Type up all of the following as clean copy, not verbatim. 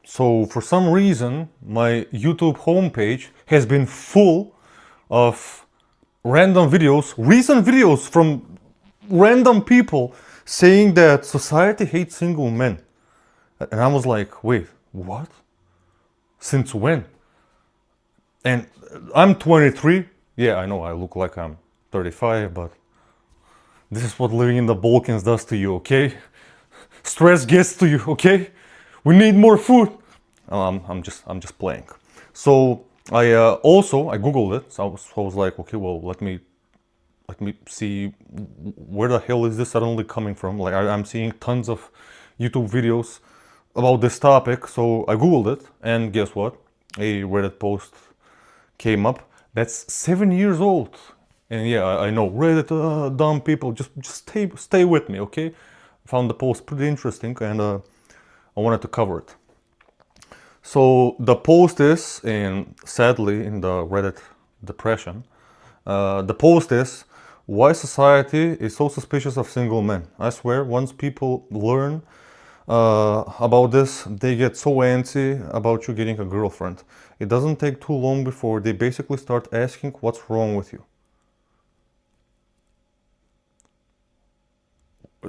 So for some reason, my YouTube homepage has been full of random videos, recent videos from random people saying that society hates single men. And I was like, wait, what? Since when? And I'm 23. Yeah, I know I look like I'm 35, but this is what living in the Balkans does to you, okay? Stress gets to you, okay? We need more food. I'm just playing. So I googled it. So I was like, okay, well, let me see where the hell is this suddenly coming from. Like I'm seeing tons of YouTube videos about this topic. So I googled it, and guess what? A Reddit post came up. That's 7 years old. And yeah, I know Reddit, dumb people. Just stay with me, okay? Found the post pretty interesting, and I wanted to cover it. So the post is, and sadly, in the Reddit depression, the post is why society is so suspicious of single men. I swear, once people learn about this, they get so antsy about you getting a girlfriend. It doesn't take too long before they basically start asking what's wrong with you.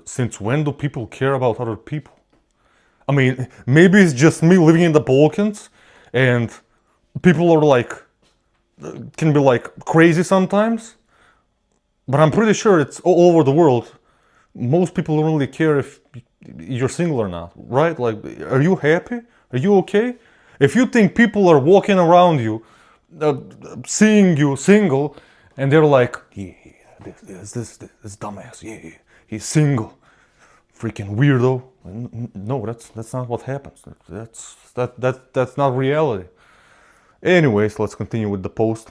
Since when do people care about other people? I mean, maybe it's just me living in the Balkans and people are like, can be like crazy sometimes, but I'm pretty sure it's all over the world. Most people don't really care if you're single or not, right? Like, are you happy? Are you okay? If you think people are walking around you, uh, seeing you single, and they're like, yeah, this dumbass, yeah, he's single, freaking weirdo. No, that's not what happens. That's not reality. Anyways, let's continue with the post.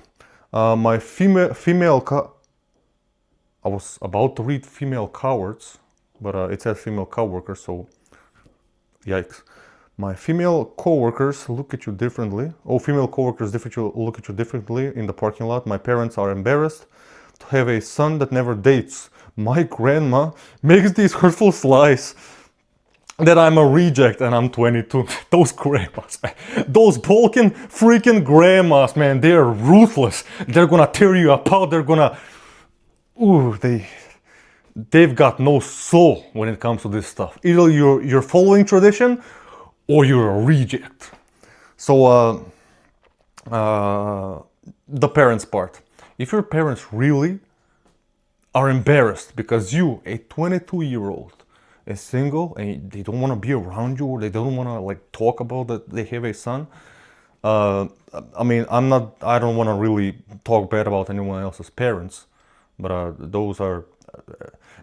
My I was about to read female cowards, but it says female coworkers, so yikes. My female coworkers look at you differently. Oh, female coworkers look at you differently in the parking lot. My parents are embarrassed to have a son that never dates. My grandma makes these hurtful lies that I'm a reject and I'm 22. Those grandmas, man. Those Balkan freaking grandmas, man, they're ruthless. They're gonna tear you apart. They're gonna, ooh, they've got no soul when it comes to this stuff. Either you're following tradition or you're a reject. So the parents part. If your parents really are embarrassed because you, a 22-year-old, is single and they don't want to be around you, or they don't want to like talk about that they have a son. Uh, I mean, I don't want to really talk bad about anyone else's parents, but those are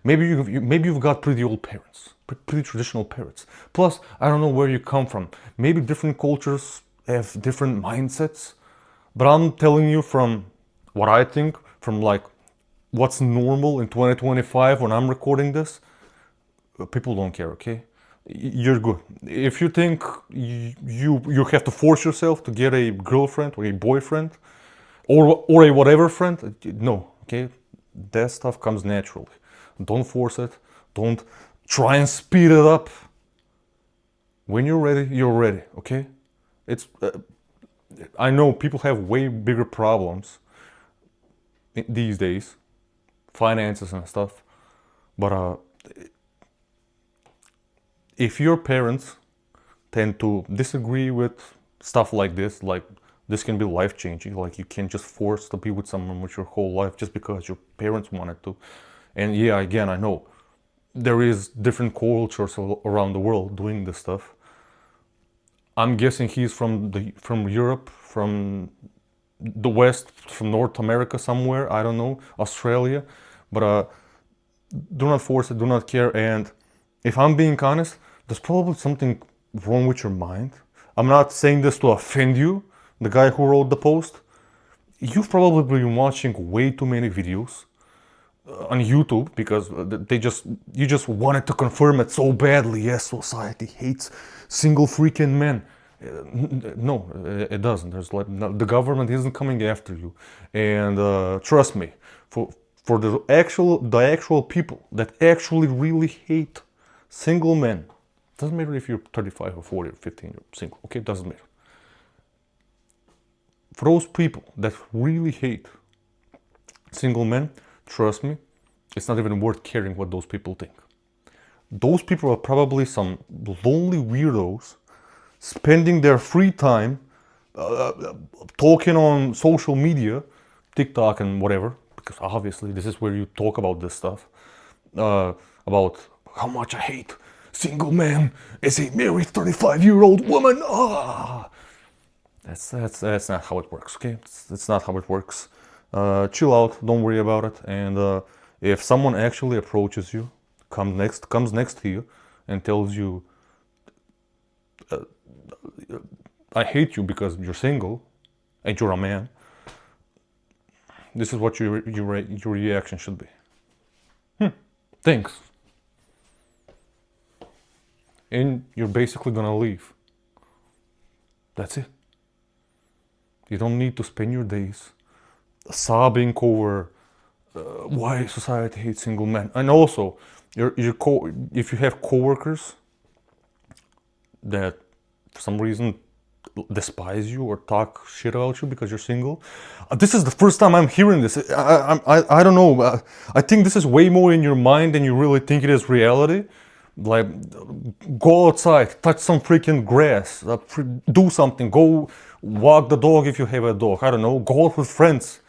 maybe you've got pretty old parents, pretty traditional parents. Plus, I don't know where you come from. Maybe different cultures have different mindsets, but I'm telling you from what I think, from like what's normal in 2025 when I'm recording this, people don't care, okay? You're good. If you think you have to force yourself to get a girlfriend or a boyfriend or a whatever friend, no, okay? That stuff comes naturally. Don't force it. Don't try and speed it up. When you're ready, you're ready, okay? It's I know people have way bigger problems these days, finances and stuff, but if your parents tend to disagree with stuff like this can be life changing. Like you can't just force to be with someone with your whole life just because your parents wanted to. And yeah, again, I know there is different cultures around the world doing this stuff. I'm guessing he's from Europe, from the West, from North America somewhere. I don't know, Australia, but do not force it. Do not care. And if I'm being honest, there's probably something wrong with your mind. I'm not saying this to offend you, the guy who wrote the post. You've probably been watching way too many videos on YouTube because you just wanted to confirm it so badly. Yes, society hates single freaking men. No, it doesn't. There's like the government isn't coming after you, and trust me, for the actual people that actually really hate single men, Doesn't matter if you're 35 or 40 or 15, you're single, okay? Doesn't matter. For those people that really hate single men, trust me, it's not even worth caring what those people think. Those people are probably some lonely weirdos spending their free time talking on social media, TikTok and whatever, because obviously this is where you talk about this stuff, about how much I hate single men as a married 35-year-old woman. That's not how it works, okay? It's not how it works. Chill out, don't worry about it. And if someone actually approaches you, comes next to you and tells you, I hate you because you're single and you're a man, this is what your reaction should be. Thanks. And you're basically gonna leave. That's it. You don't need to spend your days sobbing over why society hates single men. And also, if you have coworkers that for some reason despise you or talk shit about you because you're single, this is the first time I'm hearing this. I don't know. I think this is way more in your mind than you really think it is reality. Like, go outside, touch some freaking grass, do something, go walk the dog if you have a dog, I don't know, go out with friends.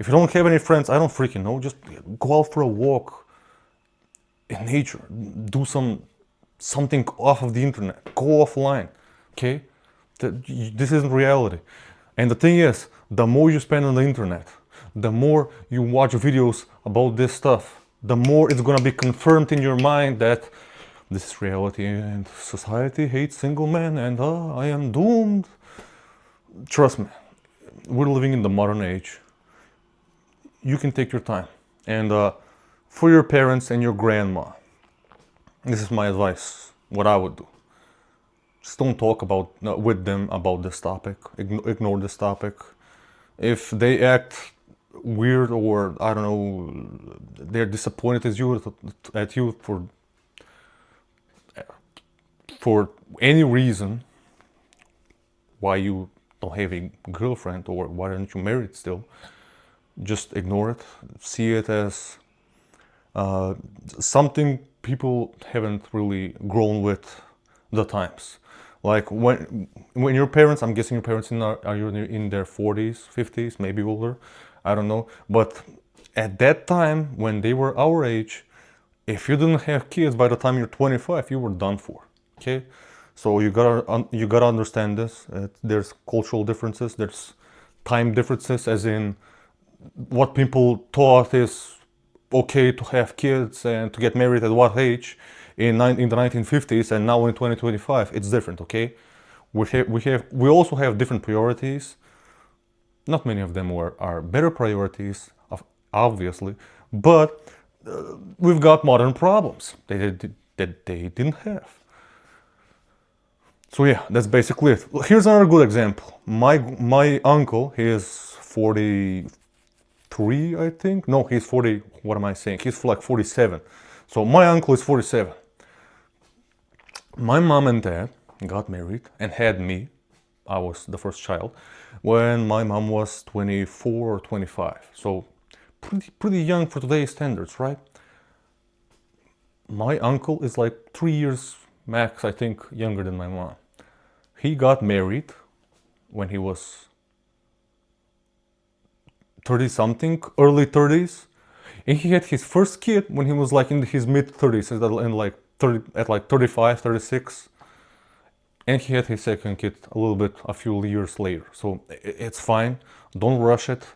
If you don't have any friends, I don't freaking know, just go out for a walk in nature, do something off of the internet, go offline, okay? This isn't reality. And the thing is, the more you spend on the internet, the more you watch videos about this stuff, the more it's gonna be confirmed in your mind that this is reality and society hates single men and I am doomed. Trust me, we're living in the modern age. You can take your time. And for your parents and your grandma, this is my advice, what I would do. Just don't talk with them about this topic. Ignore this topic. If they act weird or, I don't know, they're disappointed at you for any reason, why you don't have a girlfriend or why aren't you married still, just ignore it. See it as something people haven't really grown with the times. Like when your parents, I'm guessing your parents are in their 40s, 50s, maybe older, I don't know. But at that time, when they were our age, if you didn't have kids by the time you're 25, you were done for. Okay, so you gotta understand this. There's cultural differences. There's time differences, as in what people thought is okay to have kids and to get married at what age in the 1950s, and now in 2025 it's different. Okay, we also have different priorities. Not many of them are better priorities, obviously, but we've got modern problems that they didn't have. So yeah, that's basically it. Here's another good example. My uncle, he is 43, I think. No, he's 40. What am I saying? He's like 47. So my uncle is 47. My mom and dad got married and had me. I was the first child when my mom was 24 or 25. So pretty young for today's standards, right? My uncle is like 3 years max, I think, younger than my mom. He got married when he was 30 something, early 30s, and he had his first kid when he was like in his mid 30s, at like 35, 36, and he had his second kid a few years later. So it's fine, don't rush it.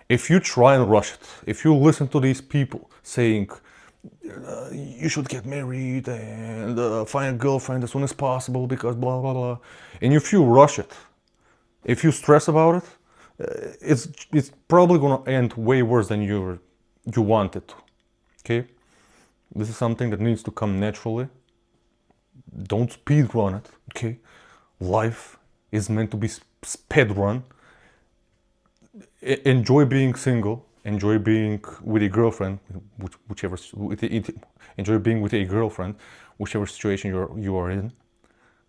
If you try and rush it, if you listen to these people saying you should get married and find a girlfriend as soon as possible because blah blah blah, and if you rush it, if you stress about it, it's probably gonna end way worse than you want it to. Okay, this is something that needs to come naturally. Don't speed run it. Okay, life is meant to be speed run. Enjoy being single. Enjoy being with a girlfriend, enjoy being with a girlfriend, whichever situation you are in,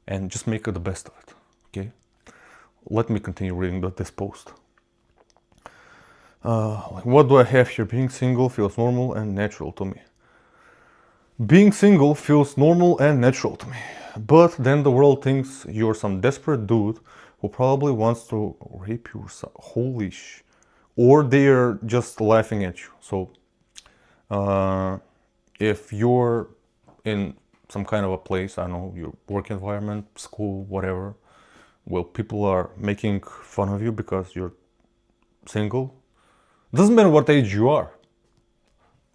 and just make the best of it. Okay. Let me continue reading this post. What do I have here? Being single feels normal and natural to me. Being single feels normal and natural to me. But then the world thinks you're some desperate dude who probably wants to rape you or something. Holy sh... Or they're just laughing at you. So, if you're in some kind of a place, I don't know, your work environment, school, whatever, well, people are making fun of you because you're single. Doesn't matter what age you are.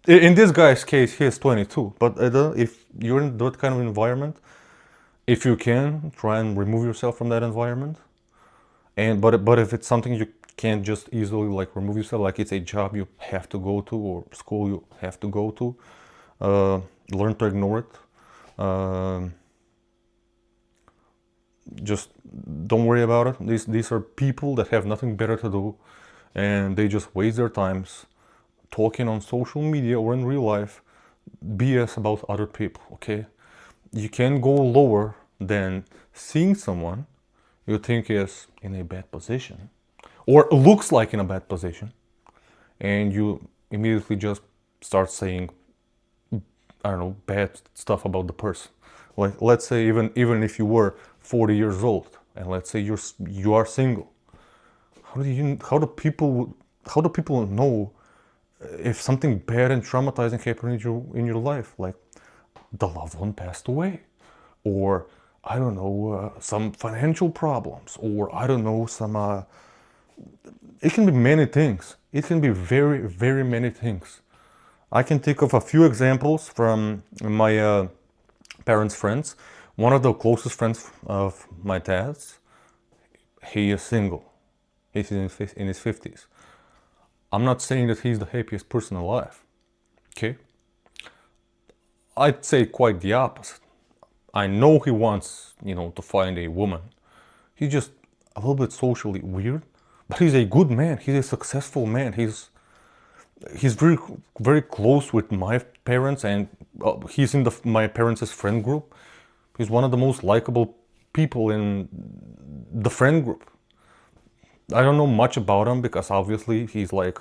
In this guy's case, he is 22. But if you're in that kind of environment, if you can, try and remove yourself from that environment. But if it's something you can't just easily like remove yourself, like it's a job you have to go to or school you have to go to, learn to ignore it. Just don't worry about it. These are people that have nothing better to do, and they just waste their times talking on social media or in real life BS about other people. Okay, you can go lower than seeing someone you think is in a bad position or looks like in a bad position, and you immediately just start saying, I don't know, bad stuff about the person. Like, let's say even if you were 40 years old, and let's say you are single, how do people know if something bad and traumatizing happened in your life, like the loved one passed away, or I don't know, some financial problems, or I don't know, some it can be many things. It can be very, very many things. I can think of a few examples from my parents' friends. One of the closest friends of my dad's, he is single. He's in his 50s. I'm not saying that he's the happiest person alive. Okay? I'd say quite the opposite. I know he wants, to find a woman. He's just a little bit socially weird, but he's a good man. He's a successful man. He's very, very close with my parents, and he's in my parents' friend group. He's one of the most likable people in the friend group. I don't know much about him because obviously he's like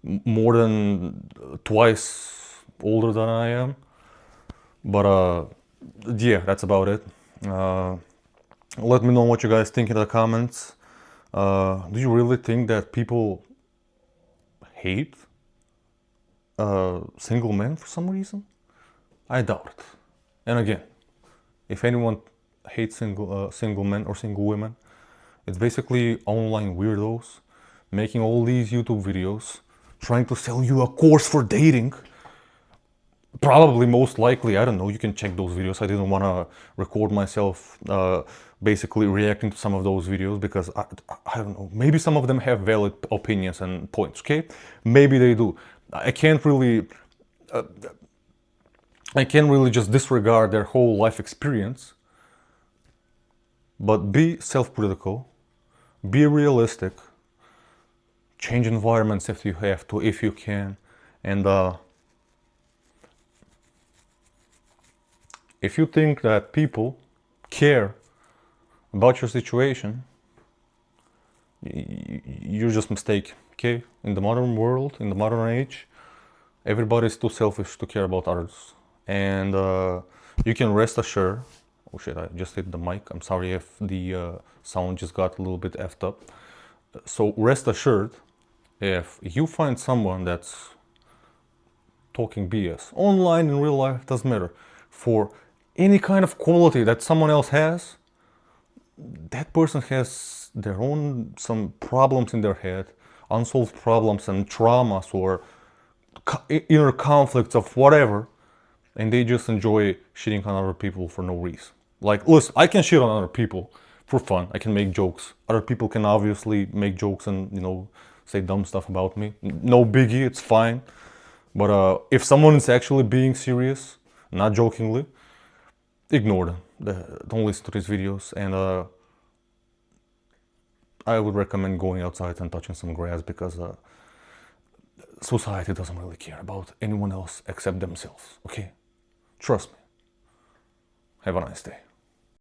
more than twice older than I am. But yeah, that's about it. Let me know what you guys think in the comments. Do you really think that people hate single men for some reason? I doubt it. And again, if anyone hates single men or single women, it's basically online weirdos making all these YouTube videos, trying to sell you a course for dating. Probably, most likely, I don't know, you can check those videos. I didn't want to record myself basically reacting to some of those videos because I don't know, maybe some of them have valid opinions and points, okay? Maybe they do. I can't really just disregard their whole life experience, but be self-critical, be realistic, change environments if you have to, if you can, and if you think that people care about your situation, you're just mistaken, okay? In the modern world, in the modern age, everybody's too selfish to care about others. And you can rest assured, oh shit, I just hit the mic. I'm sorry if the sound just got a little bit effed up. So rest assured, if you find someone that's talking BS, online, in real life, doesn't matter, for any kind of quality that someone else has, that person has their own, some problems in their head, unsolved problems and traumas or inner conflicts of whatever, and they just enjoy shitting on other people for no reason. Like, listen, I can shit on other people for fun. I can make jokes. Other people can obviously make jokes and, say dumb stuff about me. No biggie, it's fine. But if someone is actually being serious, not jokingly, ignore them. Don't listen to these videos. And I would recommend going outside and touching some grass because society doesn't really care about anyone else except themselves. Okay? Trust me. Have a nice day.